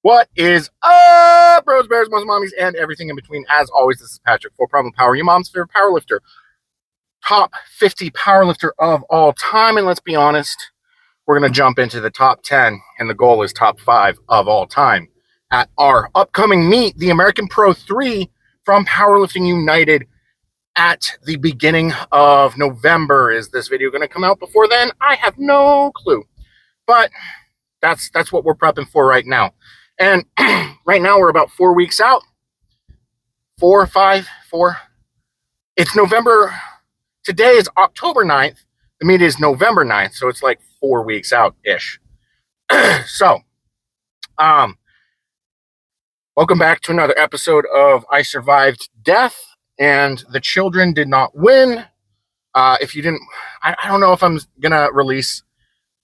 What is up, bros, bears, muscle mommies, and everything in between? As always, this is Patrick, Full Problem Power, your mom's favorite powerlifter, top 50 powerlifter of all time. And let's be honest, we're going to jump into the top 10, and the goal is top 5 of all time. At our upcoming meet, the American Pro 3 from Powerlifting United at the beginning of November. Is this video going to come out before then? I have no clue, but that's what we're prepping for right now. And right now we're about 4 weeks out. 4 or 5, 4. It's November. Today is October 9th. The meet is November 9th, so it's like 4 weeks out-ish. So, welcome back to another episode of I Survived Death, and the children did not win. If you didn't, I don't know if I'm going to release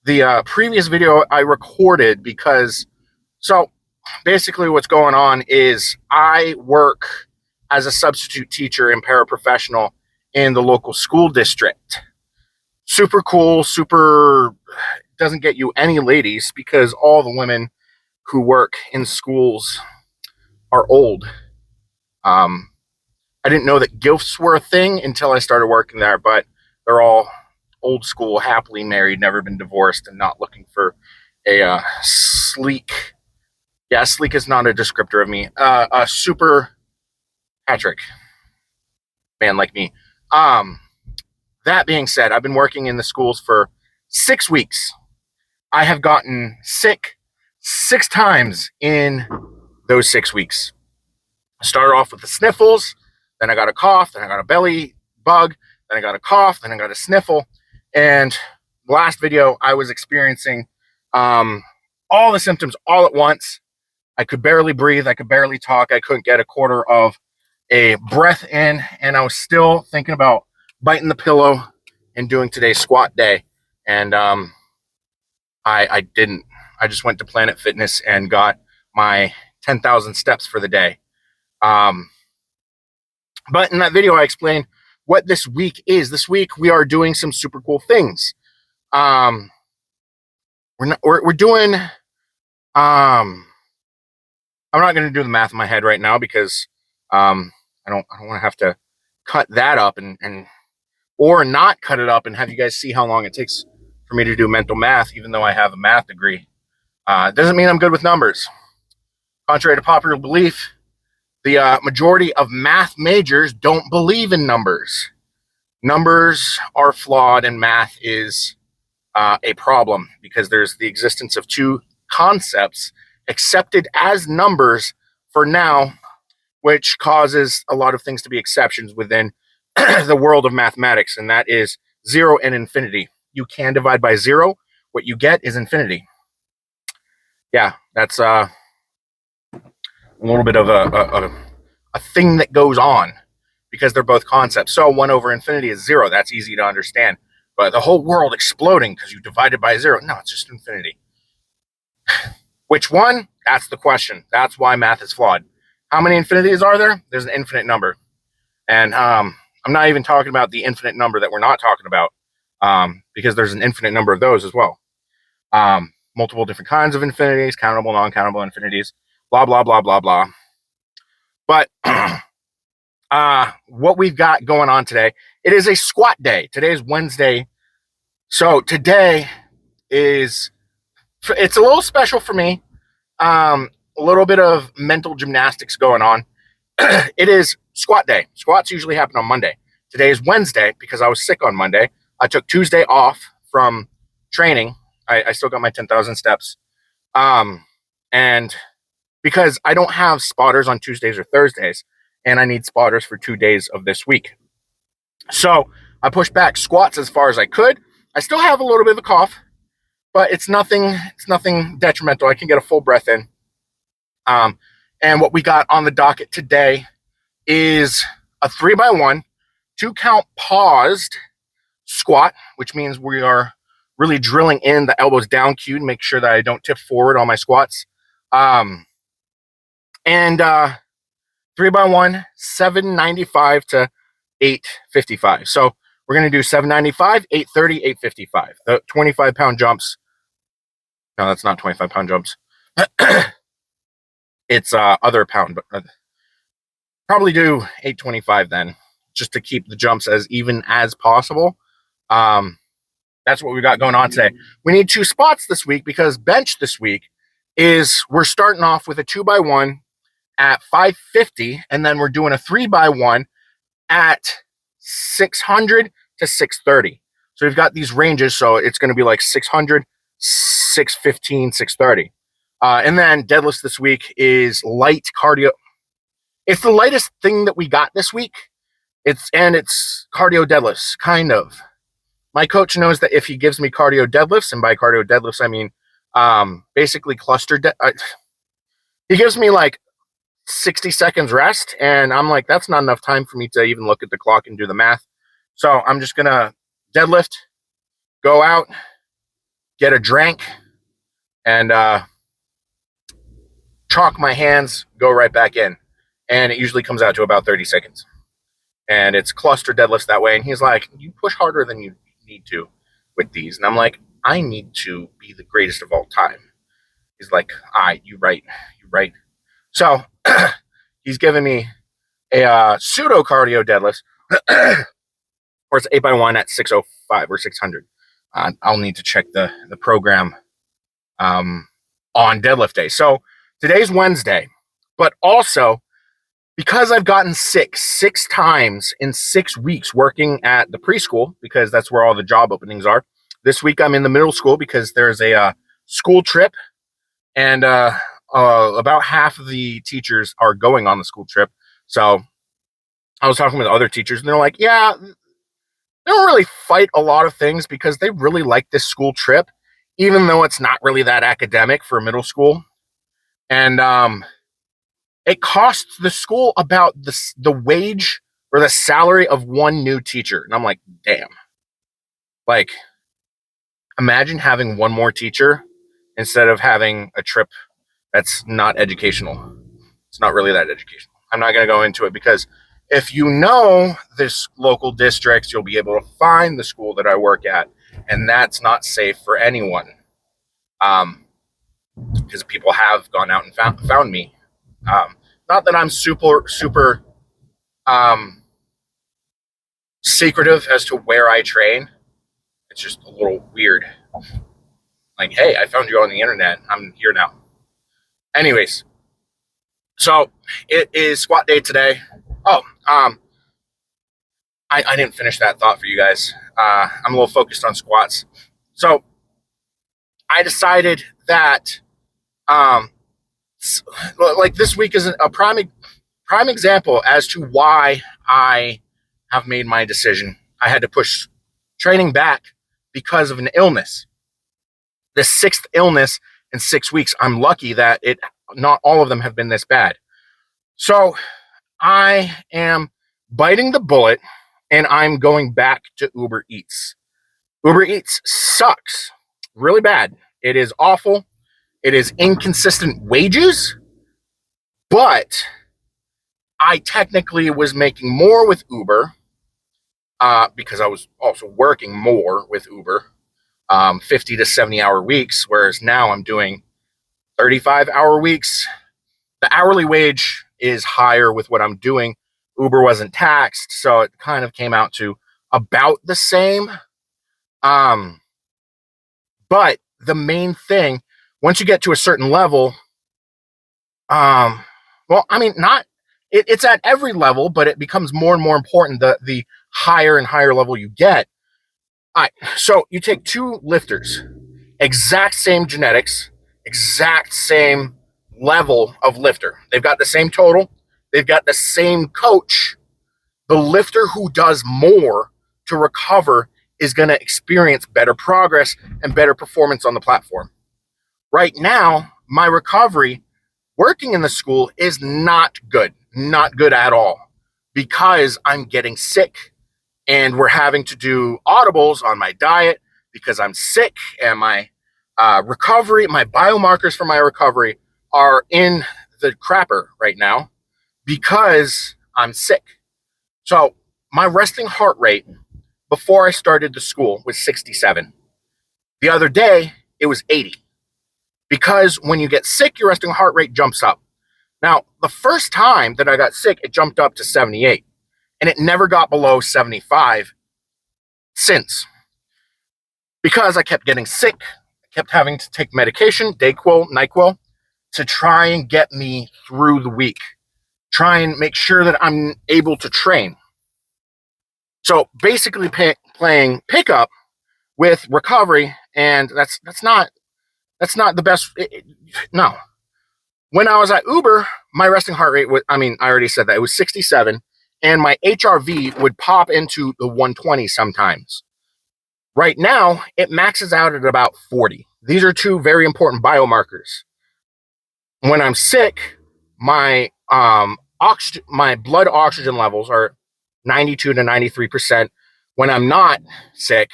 the previous video I recorded because, so basically what's going on is I work as a substitute teacher and paraprofessional in the local school district. Super cool, super, doesn't get you any ladies because all the women who work in schools are old. I didn't know that gilfs were a thing until I started working there, but they're all old school, happily married, never been divorced, and not looking for a sleek. Yeah, sleek is not a descriptor of me. A super Patrick man like me. That being said, I've been working in the schools for 6 weeks. I have gotten sick 6 times in those 6 weeks. I started off with the sniffles, then I got a cough, then I got a belly bug, then I got a cough, then I got a sniffle. And last video, I was experiencing all the symptoms all at once. I could barely breathe. I could barely talk. I couldn't get a quarter of a breath in. And I was still thinking about biting the pillow and doing today's squat day. And I didn't. I just went to Planet Fitness and got my 10,000 steps for the day. But in that video, I explained what this week is. This week, we are doing some super cool things. We're doing, I'm not going to do the math in my head right now because I don't want to have to cut that up or not cut it up and have you guys see how long it takes for me to do mental math, even though I have a math degree. It doesn't mean I'm good with numbers. Contrary to popular belief, the majority of math majors don't believe in numbers. Numbers are flawed, and math is a problem because there's the existence of 2 concepts accepted as numbers for now, which causes a lot of things to be exceptions within the world of mathematics, and that is 0 and infinity. You can divide by 0. What you get is infinity. Yeah, that's a little bit of a thing that goes on because they're both concepts. So 1 over infinity is 0. That's easy to understand. But the whole world exploding because you divided by 0. No, it's just infinity. Which one? That's the question. That's why math is flawed. How many infinities are there? There's an infinite number. And I'm not even talking about the infinite number that we're not talking about because there's an infinite number of those as well. Multiple different kinds of infinities, countable, non-countable infinities, blah, blah, blah, blah, blah. But what we've got going on today, it is a squat day. Today is Wednesday. So today it's a little special for me. A little bit of mental gymnastics going on. It is squat day. Squats usually happen on Monday. Today is Wednesday because I was sick on Monday. I took Tuesday off from training. I still got my 10,000 steps. And because I don't have spotters on Tuesdays or Thursdays, and I need spotters for 2 days of this week. So I pushed back squats as far as I could. I still have a little bit of a cough, but it's nothing detrimental. I can get a full breath in. And what we got on the docket today is a 3x1, 2 count paused squat, which means we are really drilling in the elbows down cue to make sure that I don't tip forward on my squats. And 3x1, 795 to 855. So we're going to do 795, 830, 855. The 25-pound jumps. No, that's not 25-pound jumps. it's other pound, but probably do 825 then, just to keep the jumps as even as possible. That's what we got going on today. We need 2 spots this week because bench this week is we're starting off with a 2x1 at 550, and then we're doing a 3x1 at 600 to 630. So we've got these ranges, so it's going to be like 600, 615, 630. And then deadlifts this week is light cardio. It's the lightest thing that we got this week. It's cardio deadlifts, kind of. My coach knows that if he gives me cardio deadlifts, and by cardio deadlifts I mean basically cluster. He gives me like 60 seconds rest, and I'm like, that's not enough time for me to even look at the clock and do the math. So I'm just gonna deadlift, go out, get a drink, and chalk my hands, go right back in. And it usually comes out to about 30 seconds. And it's cluster deadlifts that way. And he's like, you push harder than you need to with these. And I'm like, I need to be the greatest of all time. He's like, you right. So he's giving me a pseudo cardio deadlift, or it's 8x1 at 605 or 600. I'll need to check the program on deadlift day. So today's Wednesday, but also because I've gotten sick 6 times in 6 weeks working at the preschool, because that's where all the job openings are. This week I'm in the middle school because there's a school trip, and about half of the teachers are going on the school trip. So I was talking with other teachers, and they're like, yeah, they don't really fight a lot of things because they really like this school trip, even though it's not really that academic for middle school. And it costs the school about the wage or the salary of one new teacher. And I'm like, damn. Like, imagine having one more teacher instead of having a trip that's not educational. It's not really that educational. I'm not going to go into it because if you know this local districts, you'll be able to find the school that I work at. And that's not safe for anyone. Because people have gone out and found me. Not that I'm super secretive as to where I train. It's just a little weird. Like, hey, I found you on the internet. I'm here now. Anyways, so it is squat day today. Oh, I didn't finish that thought for you guys. I'm a little focused on squats. So I decided that like this week is a prime example as to why I have made my decision. I had to push training back because of an illness. The 6th illness in 6 weeks. I'm lucky that not all of them have been this bad. So I am biting the bullet, and I'm going back to Uber Eats. Uber Eats sucks really bad. It is awful. It is inconsistent wages, but I technically was making more with Uber because I was also working more with Uber, 50 to 70-hour weeks, whereas now I'm doing 35-hour weeks. The hourly wage is higher with what I'm doing. Uber wasn't taxed, so it kind of came out to about the same. But the main thing, once you get to a certain level, well, I mean, it's at every level, but it becomes more and more important the higher and higher level you get. All right, so you take 2 lifters, exact same genetics, exact same level of lifter. They've got the same total. They've got the same coach. The lifter who does more to recover is going to experience better progress and better performance on the platform. Right now, my recovery working in the school is not good at all, because I'm getting sick and we're having to do audibles on my diet because I'm sick, and my recovery, my biomarkers for my recovery are in the crapper right now because I'm sick. So my resting heart rate before I started the school was 67. The other day, it was 80. Because when you get sick, your resting heart rate jumps up. Now, the first time that I got sick, it jumped up to 78, and it never got below 75 since, because I kept getting sick. I kept having to take medication, Dayquil, NyQuil, to try and get me through the week, try and make sure that I'm able to train. So basically playing pickup with recovery, and that's not the best. No. When I was at Uber, my resting heart rate was, I already said that, it was 67, and my HRV would pop into the 120 sometimes. Right now, it maxes out at about 40. These are two very important biomarkers. When I'm sick, my my blood oxygen levels are 92 to 93%. When I'm not sick,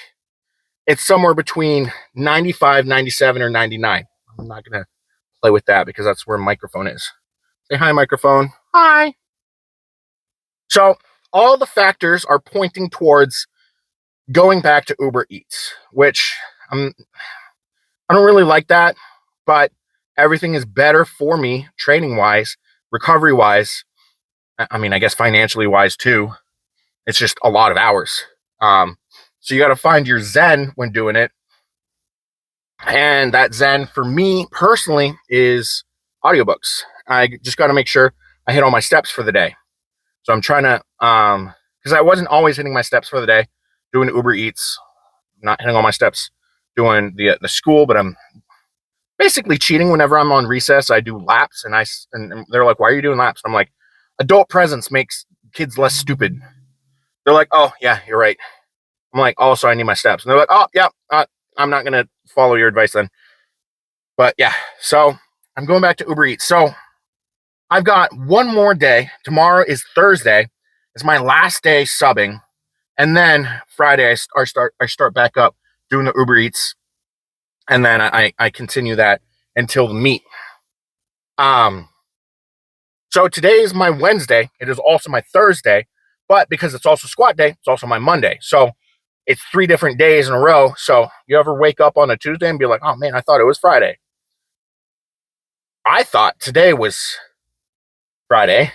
it's somewhere between 95, 97, or 99. I'm not going to play with that because that's where the microphone is. Say hi, microphone. Hi. So all the factors are pointing towards going back to Uber Eats, which I don't really like that, but everything is better for me training wise, recovery wise. I guess financially wise too. It's just a lot of hours. So you got to find your zen when doing it. And that zen for me personally is audiobooks. I just got to make sure I hit all my steps for the day. So I'm trying to, because I wasn't always hitting my steps for the day, doing Uber Eats, not hitting all my steps, doing the school, but I'm basically cheating whenever I'm on recess. I do laps, and they're like, "Why are you doing laps?" I'm like, "Adult presence makes kids less stupid." They're like, "Oh yeah, you're right." I'm like, "Oh, so I need my steps," and they're like, "Oh yeah, I'm not gonna follow your advice then." But yeah, so I'm going back to Uber Eats. So I've got one more day. Tomorrow is Thursday. It's my last day subbing, and then Friday I start back up doing the Uber Eats, and then I continue that until the meet. So today is my Wednesday. It is also my Thursday, but because it's also squat day, it's also my Monday. So it's 3 different days in a row. So you ever wake up on a Tuesday and be like, "Oh man, I thought it was Friday." I thought today was Friday,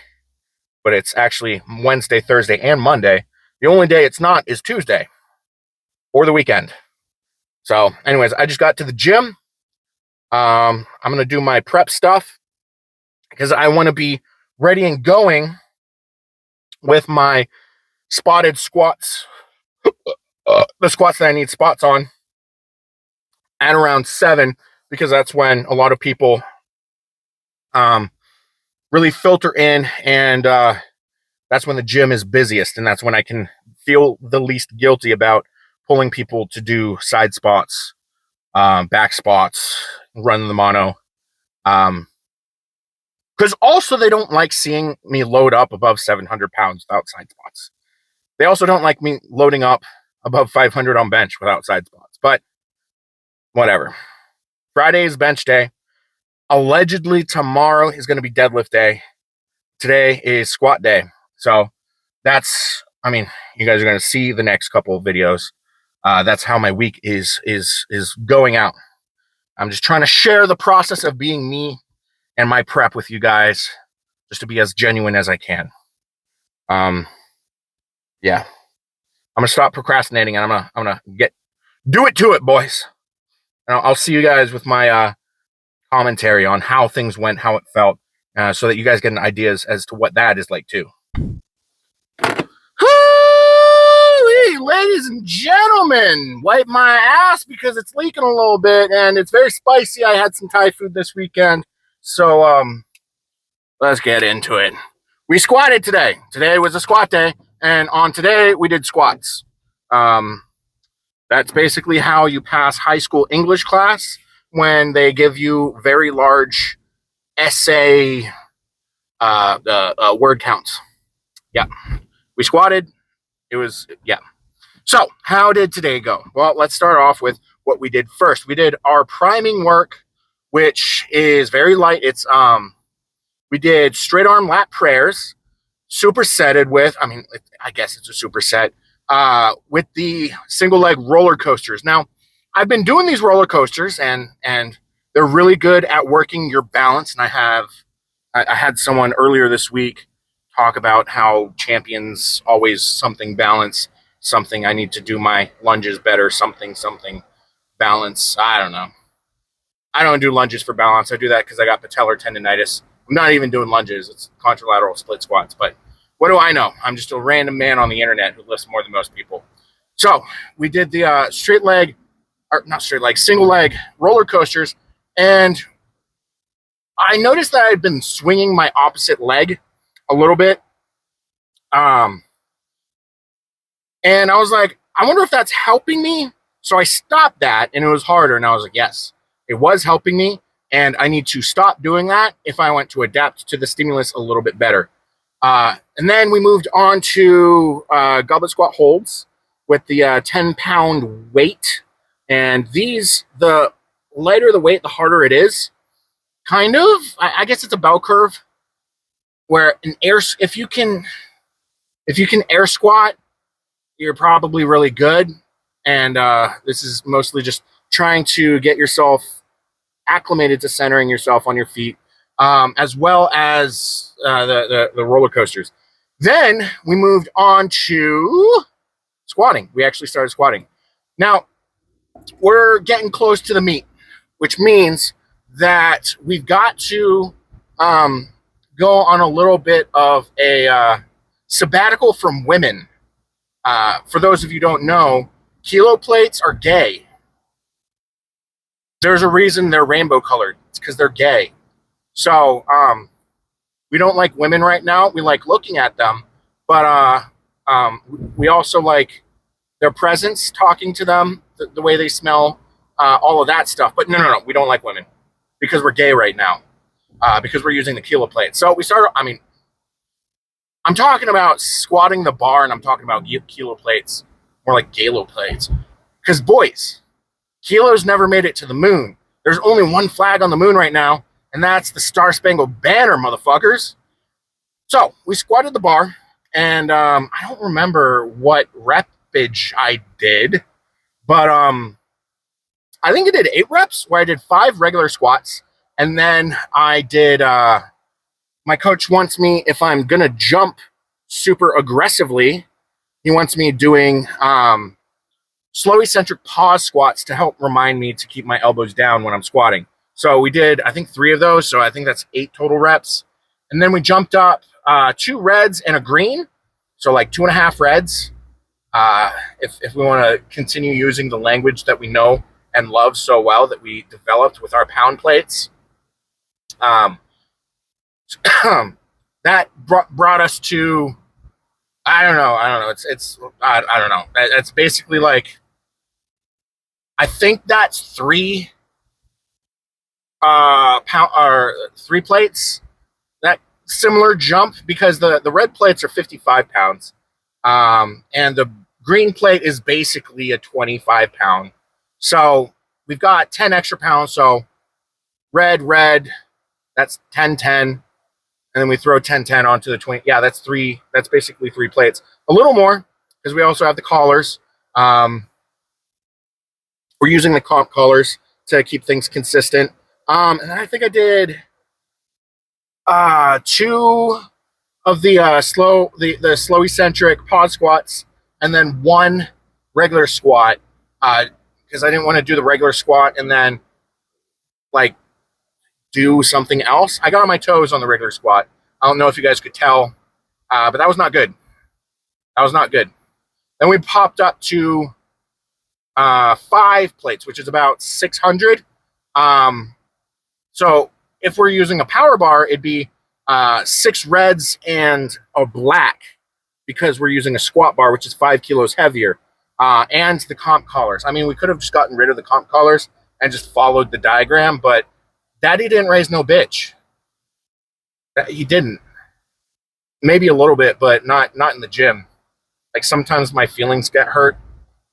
but it's actually Wednesday, Thursday, and Monday. The only day it's not is Tuesday or the weekend. So anyways, I just got to the gym. I'm going to do my prep stuff because I want to be ready and going with my spotted squats, the squats that I need spots on at around 7, because that's when a lot of people really filter in, and that's when the gym is busiest, and that's when I can feel the least guilty about pulling people to do side spots, back spots, run the mono. Because also they don't like seeing me load up above 700 pounds without side spots. They also don't like me loading up above 500 on bench without side spots. But whatever. Friday is bench day. Allegedly tomorrow is going to be deadlift day. Today is squat day. So that's, you guys are going to see the next couple of videos. That's how my week is going out. I'm just trying to share the process of being me and my prep with you guys, just to be as genuine as I can. Yeah, I'm gonna stop procrastinating, and I'm gonna do it to it, boys. And I'll see you guys with my commentary on how things went, how it felt, so that you guys get an idea as to what that is like too. Holy, ladies and gentlemen, wipe my ass because it's leaking a little bit and it's very spicy. I had some Thai food this weekend, so let's get into it. We squatted today. Today was a squat day, and on today we did squats. That's basically how you pass high school English class when they give you very large essay word counts. Yeah, we squatted. It was, yeah. So how did today go? Well, let's start off with what we did first. We did our priming work, which is very light. It's we did straight arm lat prayers, supersetted with, I guess it's a superset, with the single leg roller coasters. Now, I've been doing these roller coasters, and they're really good at working your balance. And I have I had someone earlier this week talk about how champions always something balance, something I need to do my lunges better, something balance. I don't know. I don't do lunges for balance. I do that because I got patellar tendonitis. I'm not even doing lunges. It's contralateral split squats. But what do I know? I'm just a random man on the internet who lifts more than most people. So we did the straight leg, or not straight leg, single leg roller coasters. And I noticed that I'd been swinging my opposite leg a little bit. And I was like, I wonder if that's helping me. So I stopped that and it was harder. And I was like, yes, it was helping me. And I need to stop doing that if I want to adapt to the stimulus a little bit better. And then we moved on to goblet squat holds with the 10-pound weight. And these, the lighter the weight, the harder it is. Kind of. I guess it's a bell curve where if you can air squat, you're probably really good. And this is mostly just trying to get yourself acclimated to centering yourself on your feet, as well as the roller coasters. Then we moved on to squatting. We actually started squatting. Now, we're getting close to the meet, which means that we've got to go on a little bit of a sabbatical from women. For those of you who don't know, kilo plates are gay. There's a reason they're rainbow colored. It's because they're gay. So we don't like women right now. We like looking at them, but we also like their presence, talking to them, the way they smell, all of that stuff. But no, we don't like women because we're gay right now, because we're using the kilo plate. So we started, I'm talking about squatting the bar and I'm talking about kilo plates, more like galo plates. Because boys, kilos never made it to the moon. There's only one flag on the moon right now, and that's the Star Spangled Banner, motherfuckers. So we squatted the bar, and I don't remember what repage I did, but I think I did 8 reps where I did 5 regular squats, and then I did. My coach wants me, if I'm gonna jump super aggressively, he wants me doing slow eccentric pause squats to help remind me to keep my elbows down when I'm squatting. So we did, I think, 3 of those. So I think that's 8 total reps. And then we jumped up 2 reds and a green. So like 2.5 reds. If we want to continue using the language that we know and love so well that we developed with our pound plates. That brought us to, I don't know. I don't know. It's basically like, I think that's 3 pound or 3 plates. That similar jump, because the red plates are 55 pounds, and the green plate is basically a 25 pound. So we've got 10 extra pounds. So red, that's 10. And then we throw 10 onto the 20. Yeah, that's 3. That's basically 3 plates. A little more because we also have the collars. We're using the comp collars to keep things consistent. And I think I did 2 of the slow eccentric pause squats, and then 1 regular squat, because I didn't want to do the regular squat and then like do something else. I got on my toes on the regular squat. I don't know if you guys could tell, but that was not good. Then we popped up to 5 plates, which is about 600. So if we're using a power bar, it'd be 6 reds and a black, because we're using a squat bar, which is 5 kilos heavier, and the comp collars. I mean, we could have just gotten rid of the comp collars and just followed the diagram, but Daddy didn't raise no bitch. He didn't. Maybe a little bit, but not in the gym. Like sometimes my feelings get hurt,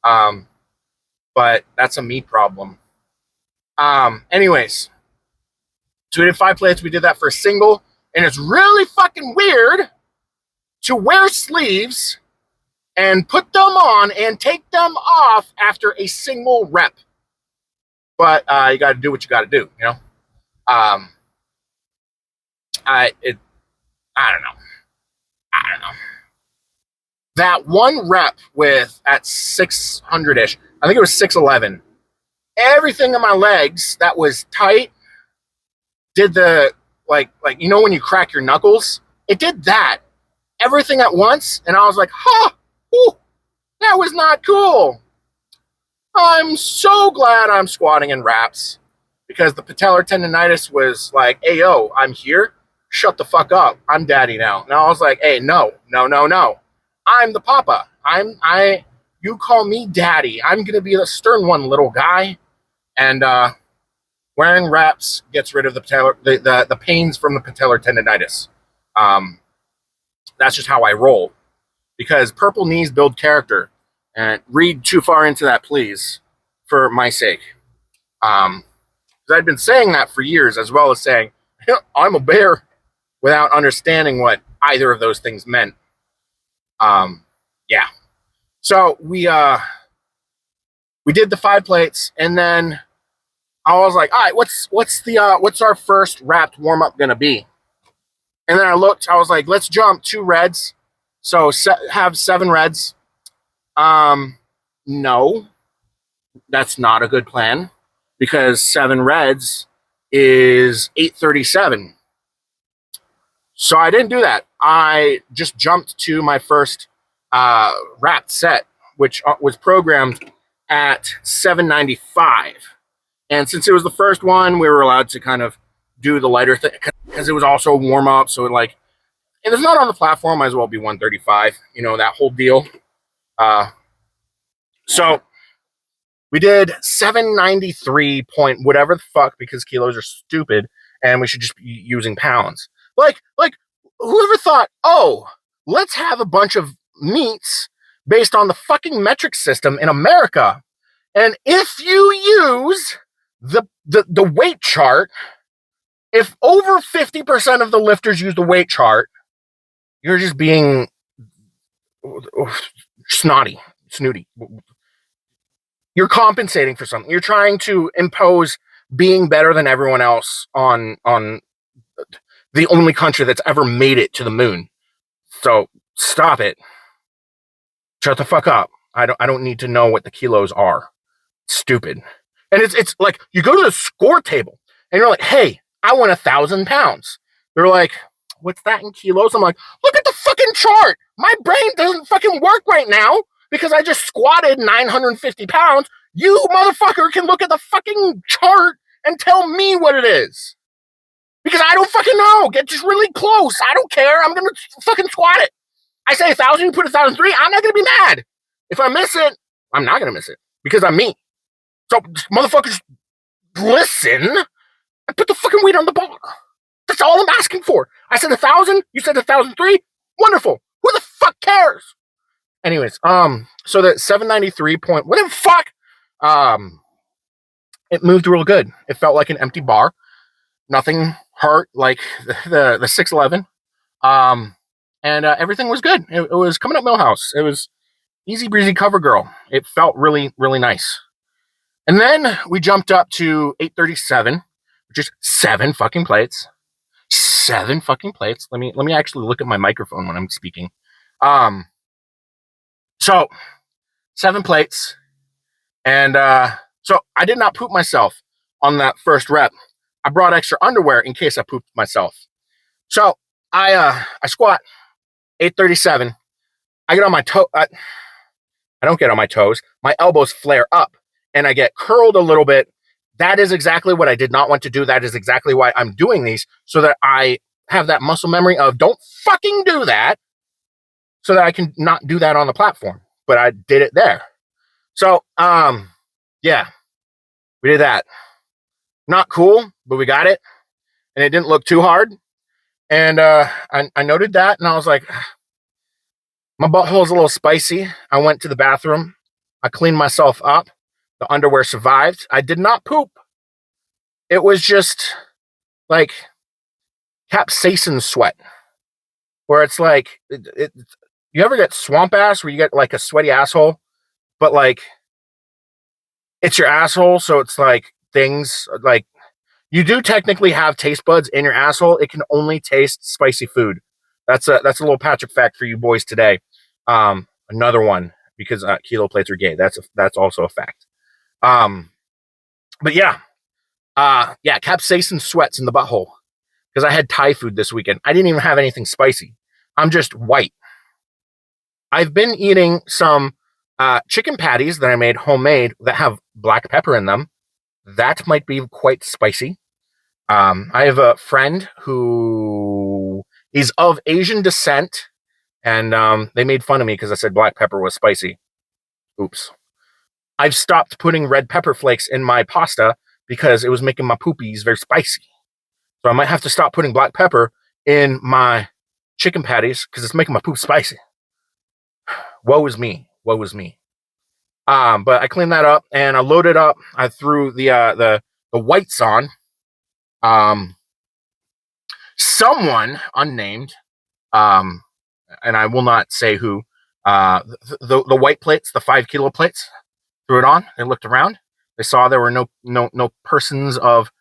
but that's a me problem. Anyways, so we did 5 plates. We did that for a single, and it's really fucking weird to wear sleeves and put them on and take them off after a single rep. But you got to do what you got to do, you know. I don't know. I don't know. That one rep at 600-ish, I think it was 611. Everything in my legs that was tight did the like when you crack your knuckles, it did that. Everything at once, and I was like, huh, ooh, that was not cool. I'm so glad I'm squatting in wraps because the patellar tendonitis was like, hey, yo, I'm here. Shut the fuck up. I'm daddy now. And I was like, hey, no. I'm the papa. You call me daddy. I'm going to be the stern one, little guy. And wearing wraps gets rid of the pains from the patellar tendonitis. That's just how I roll. Because purple knees build character. And read too far into that, please, for my sake. Because I'd been saying that for years, as well as saying, I'm a bear, without understanding what either of those things meant. Yeah. So we did the 5 plates, and then I was like, all right, what's our first wrapped warm up gonna be? And then I was like, let's jump 2 reds, so have 7 reds. No, that's not a good plan because 7 reds is 837. So I didn't do that. I just jumped to my first wrapped set, which was programmed at 795. And since it was the first one, we were allowed to kind of do the lighter thing because it was also a warm up. So if it's not on the platform, might as well be 135. That whole deal. So we did 793 point whatever the fuck because kilos are stupid and we should just be using pounds. Like whoever thought, oh, let's have a bunch of meets based on the fucking metric system in America. And if you use the weight chart, if over 50% of the lifters use the weight chart, you're just being snooty. You're compensating for something. You're trying to impose being better than everyone else on the only country that's ever made it to the moon. So stop it. Shut the fuck up. I don't need to know what the kilos are. Stupid. And it's like you go to the score table and you're like, hey, I want 1,000 pounds. They're like, what's that in kilos? I'm like, look at the fucking chart. My brain doesn't fucking work right now because I just squatted 950 pounds. You motherfucker can look at the fucking chart and tell me what it is. Because I don't fucking know. Get just really close. I don't care. I'm going to fucking squat it. I say 1,000, you put 1,003. I'm not going to be mad. If I miss it, I'm not going to miss it because I'm me. So motherfuckers, listen and put the fucking weight on the bar. That's all I'm asking for. I said 1,000. You said 1,003. Wonderful. Who the fuck cares? Anyways, so that 793 point, what the fuck? It moved real good. It felt like an empty bar. Nothing hurt like the 611. And everything was good. It was coming up Millhouse. It was easy breezy cover girl. It felt really, really nice. And then we jumped up to 837, which is 7 fucking plates. 7 fucking plates. Let me actually look at my microphone when I'm speaking. So 7 plates. And so I did not poop myself on that first rep. I brought extra underwear in case I pooped myself. So I squat 837. I get on my toe. I don't get on my toes. My elbows flare up and I get curled a little bit. That is exactly what I did not want to do. That is exactly why I'm doing these, so that I have that muscle memory of don't fucking do that, so that I can not do that on the platform. But I did it there. So, yeah, we did that. Not cool, but we got it. And it didn't look too hard. And I noted that, and I was like, my butthole's a little spicy. I went to the bathroom. I cleaned myself up. The underwear survived. I did not poop. It was just like capsaicin sweat, where it's like, you ever get swamp ass where you get like a sweaty asshole, but like it's your asshole, so it's like things like You do technically have taste buds in your asshole. It can only taste spicy food. That's a little Patrick fact for you boys today. Another one, because kilo plates are gay. That's also a fact. But yeah, capsaicin sweats in the butthole because I had Thai food this weekend. I didn't even have anything spicy. I'm just white. I've been eating some chicken patties that I made homemade that have black pepper in them. That might be quite spicy. I have a friend who is of Asian descent, and they made fun of me because I said black pepper was spicy. Oops. I've stopped putting red pepper flakes in my pasta because it was making my poopies very spicy. So I might have to stop putting black pepper in my chicken patties because it's making my poop spicy. Woe is me. Woe is me. But I cleaned that up and I loaded up. I threw the whites on. Someone unnamed, and I will not say who, the white plates, the 5 kilo plates, threw it on. They looked around. They saw there were no persons of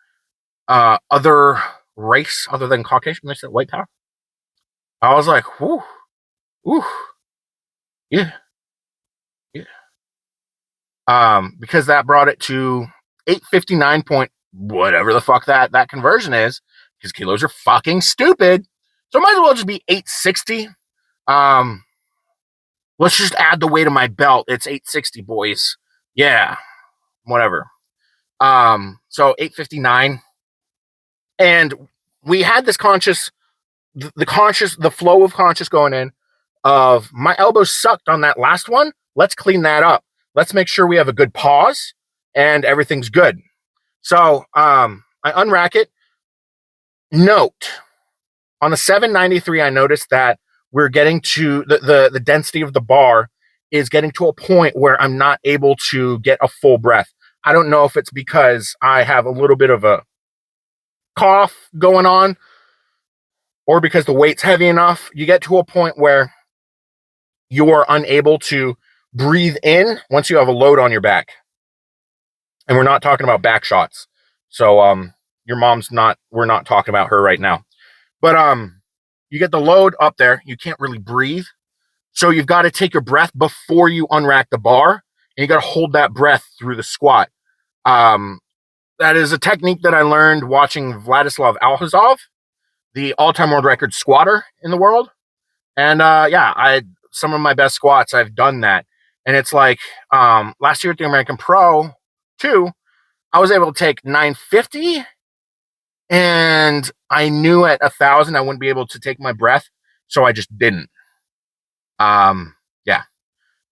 other race other than Caucasian. They said white power. I was like, whoo, yeah. Because that brought it to 859 point whatever the fuck that conversion is, because kilos are fucking stupid. So it might as well just be 860. Let's just add the weight of my belt. It's 860, boys. Yeah, whatever. So 859. And we had this the flow of conscious going in of my elbow sucked on that last one. Let's clean that up. Let's make sure we have a good pause and everything's good. So I unrack it. Note, on the 793, I noticed that we're getting to the density of the bar is getting to a point where I'm not able to get a full breath. I don't know if it's because I have a little bit of a cough going on or because the weight's heavy enough. You get to a point where you are unable to breathe in once you have a load on your back. And we're not talking about back shots. So your mom's not, we're not talking about her right now. But you get the load up there, you can't really breathe. So you've got to take your breath before you unrack the bar, and you got to hold that breath through the squat. That is a technique that I learned watching Vladislav Alhazov, the all-time world record squatter in the world. And some of my best squats, I've done that. And it's like last year at the American Pro 2, I was able to take 950, and I knew at 1,000 I wouldn't be able to take my breath, so I just didn't.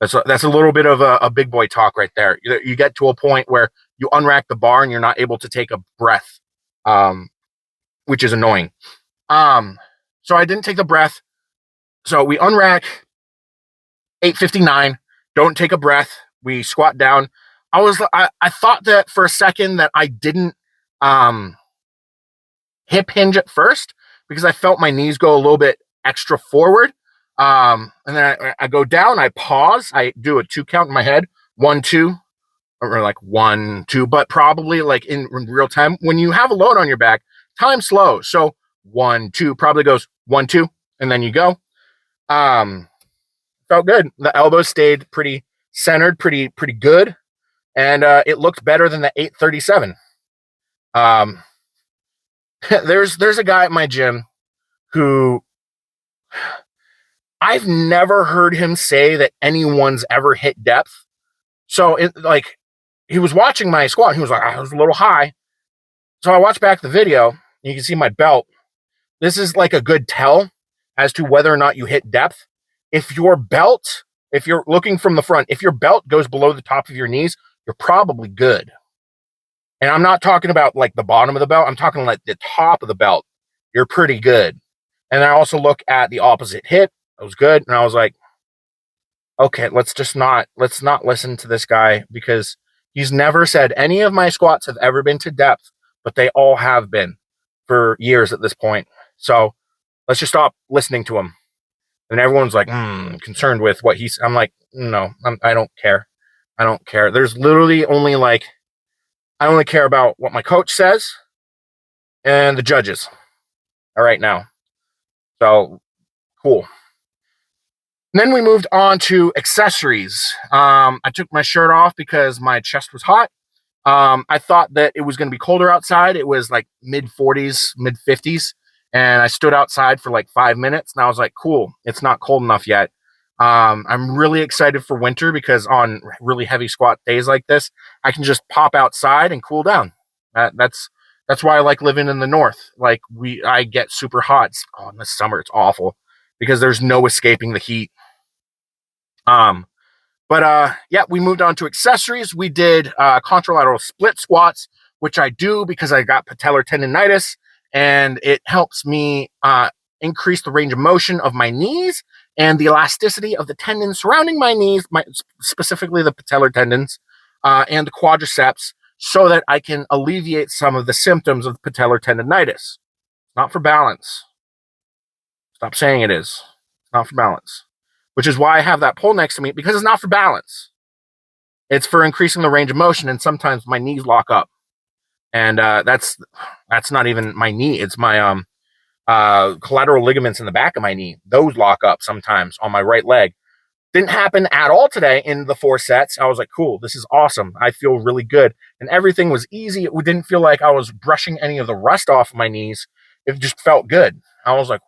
That's a little bit of a big boy talk right there. You get to a point where you unrack the bar and you're not able to take a breath, which is annoying. So I didn't take the breath. So we unrack 859. Don't take a breath. We squat down. I thought that for a second that I didn't hip hinge at first because I felt my knees go a little bit extra forward. And then I go down, I pause, I do a 2 count in my head, 1, 2, or like 1, 2, but probably like in real time, when you have a load on your back, time slow. So 1, 2 probably goes 1, 2, and then you go. Felt good. The elbow stayed pretty centered, pretty good. And it looked better than the 837. There's a guy at my gym who I've never heard him say that anyone's ever hit depth. So he was watching my squat. He was like, I was a little high. So I watched back the video. And you can see my belt. This is like a good tell as to whether or not you hit depth. If you're looking from the front, if your belt goes below the top of your knees, you're probably good. And I'm not talking about like the bottom of the belt. I'm talking like the top of the belt. You're pretty good. And I also look at the opposite hip. It was good. And I was like, okay, let's not listen to this guy because he's never said any of my squats have ever been to depth, but they all have been for years at this point. So let's just stop listening to him. And everyone's like, concerned with what he's, I'm like, no, I don't care. I don't care. There's literally only I only care about what my coach says and the judges. All right, now. So cool. And then we moved on to accessories. I took my shirt off because my chest was hot. I thought that it was going to be colder outside. It was like mid 40s, mid 50s. And I stood outside for like 5 minutes and I was like, cool, it's not cold enough yet. I'm really excited for winter because on really heavy squat days like this, I can just pop outside and cool down. That's why I like living in the north. Like I get super hot. In the summer, it's awful because there's no escaping the heat. Yeah, we moved on to accessories. We did contralateral split squats, which I do because I got patellar tendonitis, and it helps me increase the range of motion of my knees and the elasticity of the tendons surrounding my knees, specifically the patellar tendons and the quadriceps, so that I can alleviate some of the symptoms of patellar tendonitis. Not for balance. Stop saying it is. It's not for balance. Which is why I have that pole next to me, because it's not for balance. It's for increasing the range of motion, and sometimes my knees lock up. And that's not even my knee. It's my collateral ligaments in the back of my knee. Those lock up sometimes on my right leg. Didn't happen at all today in the 4 sets. I was like, cool, this is awesome. I feel really good. And everything was easy. It didn't feel like I was brushing any of the rust off of my knees. It just felt good. I was like,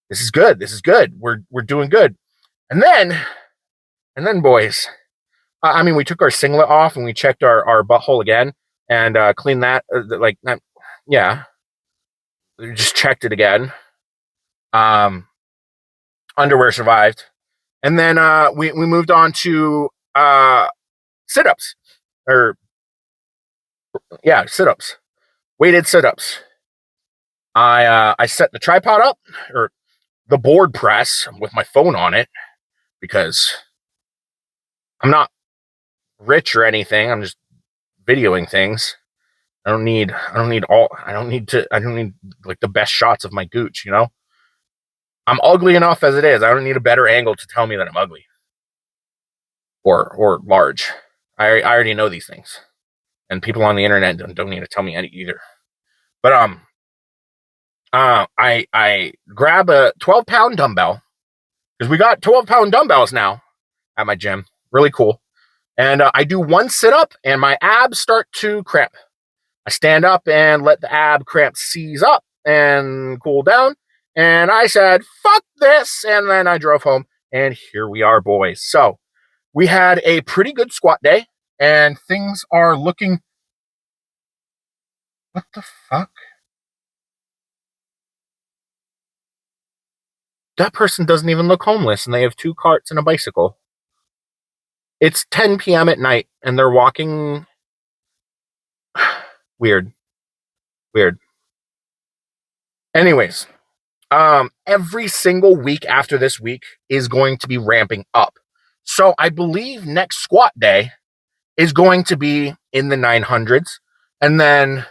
this is good. This is good. We're doing good. And then, boys, we took our singlet off and we checked our butthole again and cleaned that. Yeah, we just checked it again. Underwear survived. And then we moved on to sit-ups. Sit-ups. Weighted sit-ups. I set the tripod up, or the board press, with my phone on it, because I'm not rich or anything. I'm just videoing things. I don't need like the best shots of my gooch, you know? I'm ugly enough as it is. I don't need a better angle to tell me that I'm ugly or large. I already know these things, and people on the internet don't need to tell me any either. But I grab a 12-pound dumbbell, because we got 12-pound dumbbells now at my gym. Really cool. And I do one sit-up, and my abs start to cramp. I stand up and let the ab cramp seize up and cool down. And I said, fuck this. And then I drove home, and here we are, boys. So we had a pretty good squat day, and things are looking... What the fuck? That person doesn't even look homeless, and they have 2 carts and a bicycle. It's 10 p.m. at night, and they're walking... Weird. Anyways, every single week after this week is going to be ramping up. So I believe next squat day is going to be in the 900s, and then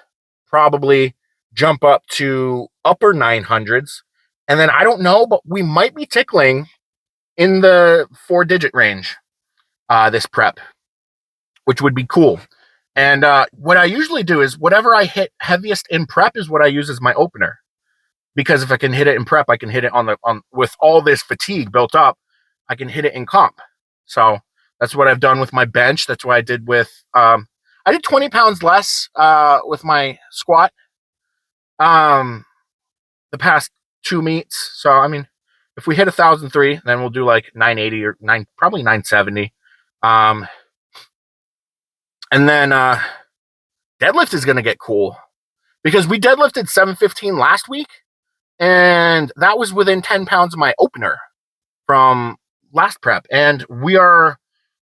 probably jump up to upper 900s. And then I don't know, but we might be tickling in the 4-digit range this prep, which would be cool. And what I usually do is whatever I hit heaviest in prep is what I use as my opener. Because if I can hit it in prep, I can hit it with all this fatigue built up, I can hit it in comp. So that's what I've done with my bench. That's what I did with, I did 20 pounds less with my squat the past 2 meets. So, if we hit 1,003, then we'll do like 980 or probably 970. And then deadlift is going to get cool, because we deadlifted 715 last week. And that was within 10 pounds of my opener from last prep. And we are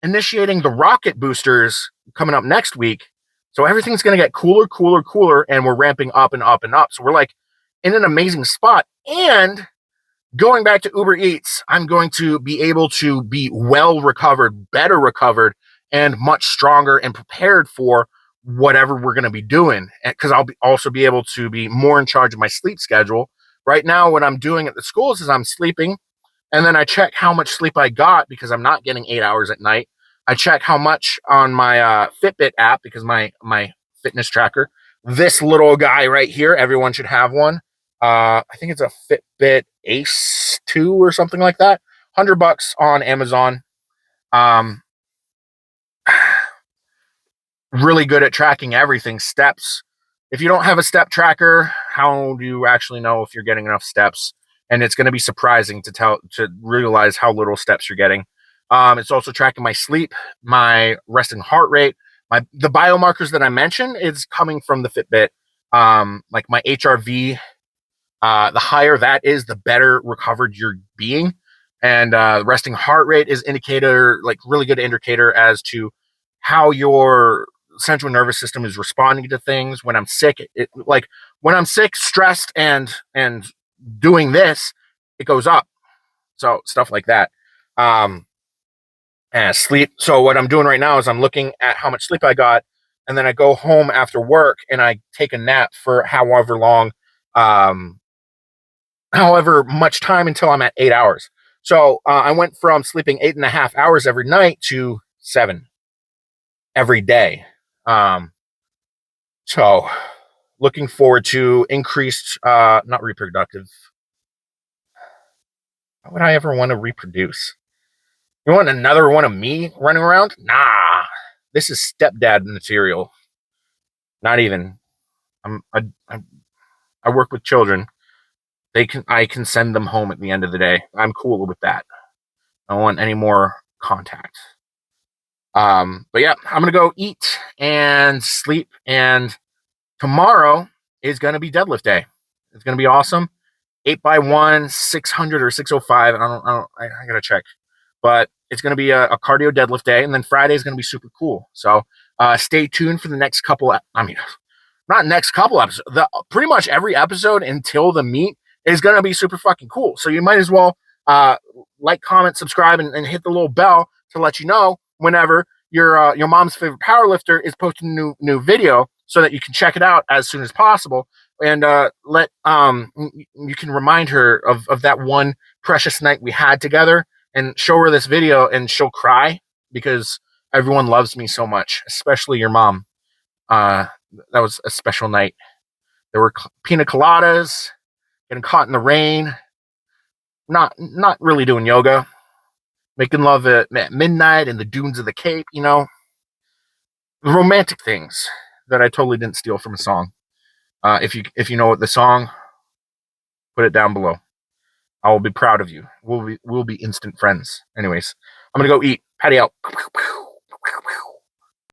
initiating the rocket boosters coming up next week. So everything's going to get cooler, and we're ramping up and up and up. So we're like in an amazing spot. And going back to Uber Eats, I'm going to be able to be well recovered, better recovered, and much stronger and prepared for whatever we're going to be doing. Because I'll also be able to be more in charge of my sleep schedule. Right now, what I'm doing at the schools is I'm sleeping, and then I check how much sleep I got, because I'm not getting 8 hours at night. I check how much on my Fitbit app, because my fitness tracker. this little guy right here. Everyone should have one. I think it's a Fitbit Ace 2 or something like that. $100 on Amazon. Um, really good at tracking everything, steps. If you don't have a step tracker, how do you actually know if you're getting enough steps? And it's going to be surprising to realize how little steps you're getting. It's also tracking my sleep, my resting heart rate, the biomarkers that I mentioned is coming from the Fitbit. Like my HRV, the higher that is, the better recovered you're being. And resting heart rate is really good indicator as to how your central nervous system is responding to things. When I'm sick, when I'm sick, stressed, and doing this, it goes up. So stuff like that. And sleep. So what I'm doing right now is I'm looking at how much sleep I got, and then I go home after work and I take a nap for however long, however much time until I'm at 8 hours. So I went from sleeping 8.5 hours every night to 7 every day. So looking forward to increased, not reproductive. Why would I ever want to reproduce? You want another one of me running around? Nah, this is stepdad material. Not even. I work with children. I can send them home at the end of the day. I'm cool with that. I don't want any more contact. But yeah, I'm gonna go eat and sleep, and tomorrow is gonna be deadlift day. It's gonna be awesome. 8x1, 600 or 605. I gotta check, but it's gonna be a cardio deadlift day, and then Friday is gonna be super cool. So stay tuned for the next couple. Not next couple episodes. Pretty much every episode until the meet is gonna be super fucking cool. So you might as well like, comment, subscribe, and hit the little bell to let you know whenever your mom's favorite powerlifter is posting a new video, so that you can check it out as soon as possible, and you can remind her of that one precious night we had together, and show her this video, and she'll cry because everyone loves me so much, especially your mom. That was a special night. There were pina coladas, getting caught in the rain, not really doing yoga, making love at midnight in the dunes of the Cape, romantic things that I totally didn't steal from a song. If you know what the song, put it down below. I will be proud of you. We'll be instant friends. Anyways, I'm gonna go eat. Patty out.